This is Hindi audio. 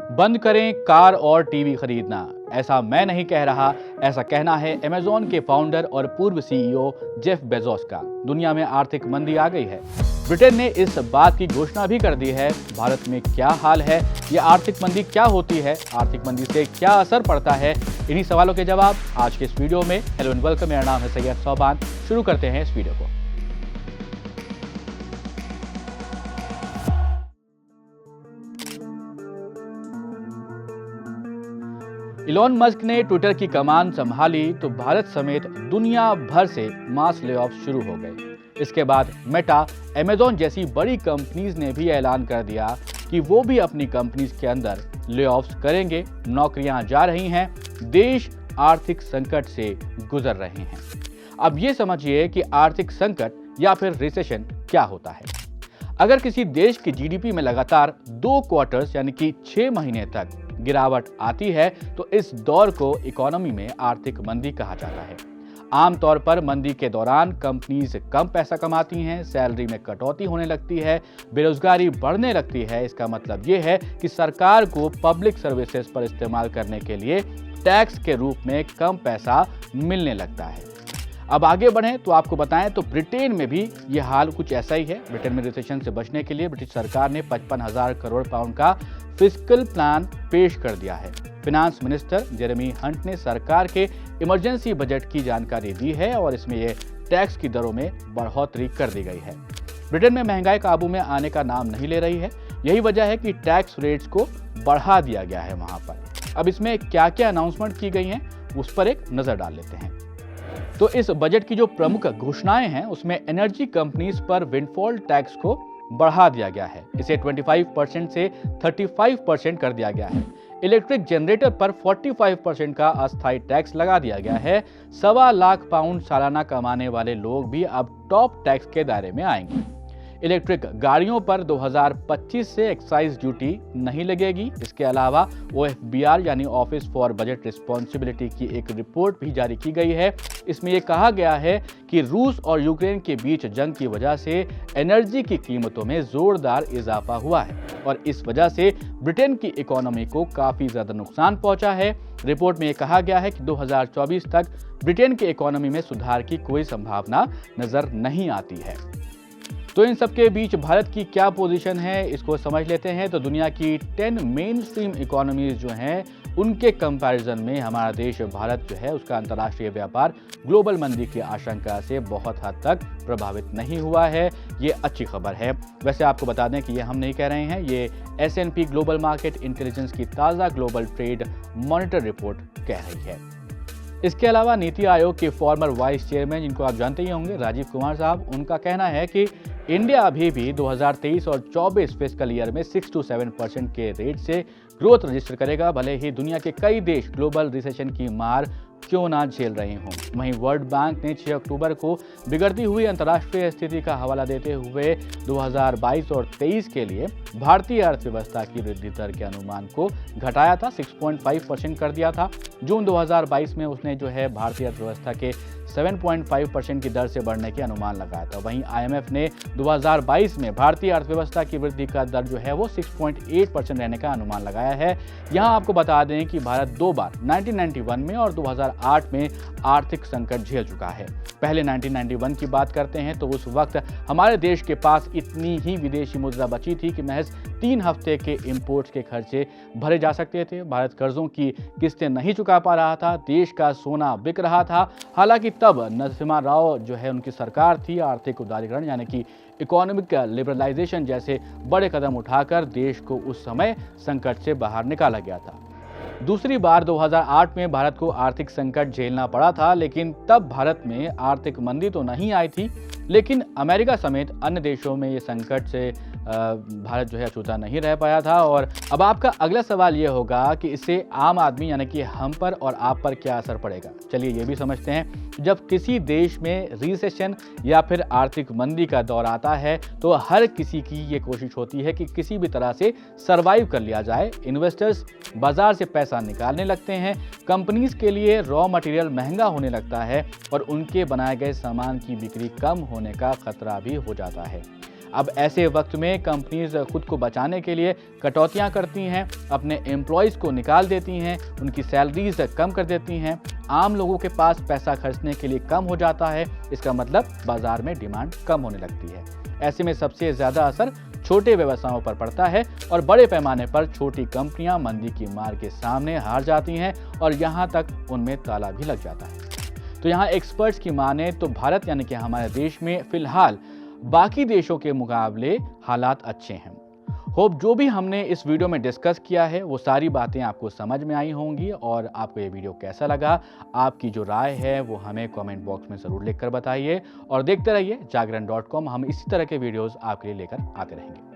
बंद करें कार और टीवी खरीदना, ऐसा मैं नहीं कह रहा। ऐसा कहना है अमेज़न के फाउंडर और पूर्व सीईओ जेफ बेजोस का। दुनिया में आर्थिक मंदी आ गई है। ब्रिटेन ने इस बात की घोषणा भी कर दी है। भारत में क्या हाल है? ये आर्थिक मंदी क्या होती है? आर्थिक मंदी से क्या असर पड़ता है? इन्हीं सवालों के जवाब आज के इस वीडियो में। हेलो एंड वेलकम, मेरा नाम है सैयद सोबान। शुरू करते हैं इस वीडियो को। इलॉन मस्क ने ट्विटर की कमान संभाली तो भारत समेत दुनिया भर से मास लेऑफ शुरू हो गए। इसके बाद मेटा, अमेज़न जैसी बड़ी कंपनीज ने भी ऐलान कर दिया कि वो भी अपनी कंपनीज के अंदर लेऑफ्स करेंगे। नौकरियां जा रही हैं, देश आर्थिक संकट से गुजर रहे हैं। अब ये समझिए कि आर्थिक संकट या फिर रिसेशन क्या होता है। अगर किसी देश की जीडीपी में लगातार 2 क्वार्टर्स यानी कि 6 महीने तक गिरावट आती है तो इस दौर को इकोनॉमी में आर्थिक मंदी कहा जाता है। आमतौर पर मंदी के दौरान कंपनीज कम पैसा कमाती हैं, सैलरी में कटौती होने लगती है, बेरोजगारी बढ़ने लगती है। इसका मतलब ये है कि सरकार को पब्लिक सर्विसेज पर इस्तेमाल करने के लिए टैक्स के रूप में कम पैसा मिलने लगता है। अब आगे बढ़ें तो आपको बताएं तो ब्रिटेन में भी ये हाल कुछ ऐसा ही है। ब्रिटेन में रिसेशन से बचने के लिए ब्रिटिश सरकार ने 55,000 करोड़ पाउंड का फिस्कल प्लान पेश कर दिया है। फिनांस मिनिस्टर जेरेमी हंट ने सरकार के इमरजेंसी बजट की जानकारी दी है और इसमें ये टैक्स की दरों में बढ़ोतरी कर दी गई है। ब्रिटेन में महंगाई काबू में आने का नाम नहीं ले रही है। यही वजह है कि टैक्स रेट्स को बढ़ा दिया गया है वहां पर। अब इसमें क्या क्या अनाउंसमेंट की गई हैं उस पर एक नजर डाल लेते हैं। तो इस बजट की जो प्रमुख घोषणाएं हैं उसमें एनर्जी कंपनीज पर विंडफॉल टैक्स को बढ़ा दिया गया है। इसे 25% से 35% कर दिया गया है। इलेक्ट्रिक जनरेटर पर 45% का अस्थायी टैक्स लगा दिया गया है। 1.25 लाख पाउंड सालाना कमाने वाले लोग भी अब टॉप टैक्स के दायरे में आएंगे। इलेक्ट्रिक गाड़ियों पर 2025 से एक्साइज ड्यूटी नहीं लगेगी। इसके अलावा OFBR यानी ऑफिस फॉर बजट रिस्पॉन्सिबिलिटी की एक रिपोर्ट भी जारी की गई है। इसमें यह कहा गया है कि रूस और यूक्रेन के बीच जंग की वजह से एनर्जी की कीमतों में जोरदार इजाफा हुआ है और इस वजह से ब्रिटेन की इकोनॉमी को काफी ज्यादा नुकसान पहुंचा है। रिपोर्ट में यह कहा गया है कि 2024 तक ब्रिटेन की इकोनॉमी में सुधार की कोई संभावना नजर नहीं आती है। तो इन सब के बीच भारत की क्या पोजीशन है इसको समझ लेते हैं। तो दुनिया की 10 मेन स्ट्रीम इकोनॉमीज जो हैं उनके कंपैरिजन में हमारा देश भारत जो है उसका अंतर्राष्ट्रीय व्यापार ग्लोबल मंदी की आशंका से बहुत हद तक प्रभावित नहीं हुआ है। ये अच्छी खबर है। वैसे आपको बता दें कि ये हम नहीं कह रहे हैं, ये S&P ग्लोबल मार्केट इंटेलिजेंस की ताज़ा ग्लोबल ट्रेड मॉनिटर रिपोर्ट कह रही है। इसके अलावा नीति आयोग के फॉर्मर वाइस चेयरमैन जिनको आप जानते ही होंगे, राजीव कुमार साहब, उनका कहना है कि इंडिया अभी भी 2023 और 24 फिस्कल ईयर में 6 to 7% के रेट से ग्रोथ रजिस्टर करेगा, भले ही दुनिया के कई देश ग्लोबल रिसेशन की मार क्यों ना झेल रहे हों। वहीं वर्ल्ड बैंक ने 6 अक्टूबर को बिगड़ती हुई अंतर्राष्ट्रीय स्थिति का हवाला देते हुए 2022 और 23 के लिए भारतीय अर्थव्यवस्था की वृद्धि दर के अनुमान को घटाया था, 6.5% कर दिया था। जून 2022 में उसने जो है भारतीय अर्थव्यवस्था के 7.5% की दर से बढ़ने के अनुमान लगाया था। वहीं IMF ने 2022 में भारतीय अर्थव्यवस्था की वृद्धि का दर जो है वो 6.8% रहने का अनुमान लगाया है। यहाँ आपको बता दें कि भारत 2 बार 1991 में और 2008 में आर्थिक संकट झेल चुका है। पहले 1991 की बात करते हैं तो उस वक्त हमारे देश के पास इतनी ही विदेशी मुद्रा बची थी कि महज 3 हफ्ते के इंपोर्ट्स के खर्चे भरे जा सकते थे। भारत कर्जों की किस्तें नहीं चुका पा रहा था, देश का सोना बिक रहा था। हालांकि तब नरसिम्हा राव जो है उनकी सरकार थी, आर्थिक उदारीकरण यानी कि इकोनॉमिक लिबरलाइजेशन जैसे बड़े कदम उठाकर देश को उस समय संकट से बाहर निकाला गया था। दूसरी बार 2008 में भारत को आर्थिक संकट झेलना पड़ा था, लेकिन तब भारत में आर्थिक मंदी तो नहीं आई थी, लेकिन अमेरिका समेत अन्य देशों में ये संकट से भारत जो है अछूता नहीं रह पाया था। और अब आपका अगला सवाल ये होगा कि इससे आम आदमी यानी कि हम पर और आप पर क्या असर पड़ेगा। चलिए ये भी समझते हैं। जब किसी देश में रिसेशन या फिर आर्थिक मंदी का दौर आता है तो हर किसी की ये कोशिश होती है कि किसी भी तरह से सरवाइव कर लिया जाए। इन्वेस्टर्स बाजार से पैसा निकालने लगते हैं, कंपनीज के लिए रॉ मटेरियल महंगा होने लगता है और उनके बनाए गए सामान की बिक्री कम होने का खतरा भी हो जाता है। अब ऐसे वक्त में कंपनीज खुद को बचाने के लिए कटौतियां करती हैं, अपने एम्प्लॉयज़ को निकाल देती हैं, उनकी सैलरीज कम कर देती हैं, आम लोगों के पास पैसा खर्चने के लिए कम हो जाता है। इसका मतलब बाजार में डिमांड कम होने लगती है। ऐसे में सबसे ज़्यादा असर छोटे व्यवसायों पर पड़ता है और बड़े पैमाने पर छोटी कंपनियां मंदी की मार के सामने हार जाती हैं और यहां तक उनमें ताला भी लग जाता है। तो यहाँ एक्सपर्ट्स की माने तो भारत यानी कि हमारे देश में फिलहाल बाकी देशों के मुकाबले हालात अच्छे हैं। होप जो भी हमने इस वीडियो में डिस्कस किया है वो सारी बातें आपको समझ में आई होंगी। और आपको ये वीडियो कैसा लगा, आपकी जो राय है वो हमें कमेंट बॉक्स में ज़रूर लिखकर बताइए और देखते रहिए जागरण.com। हम इसी तरह के वीडियोस आपके लिए लेकर आते रहेंगे।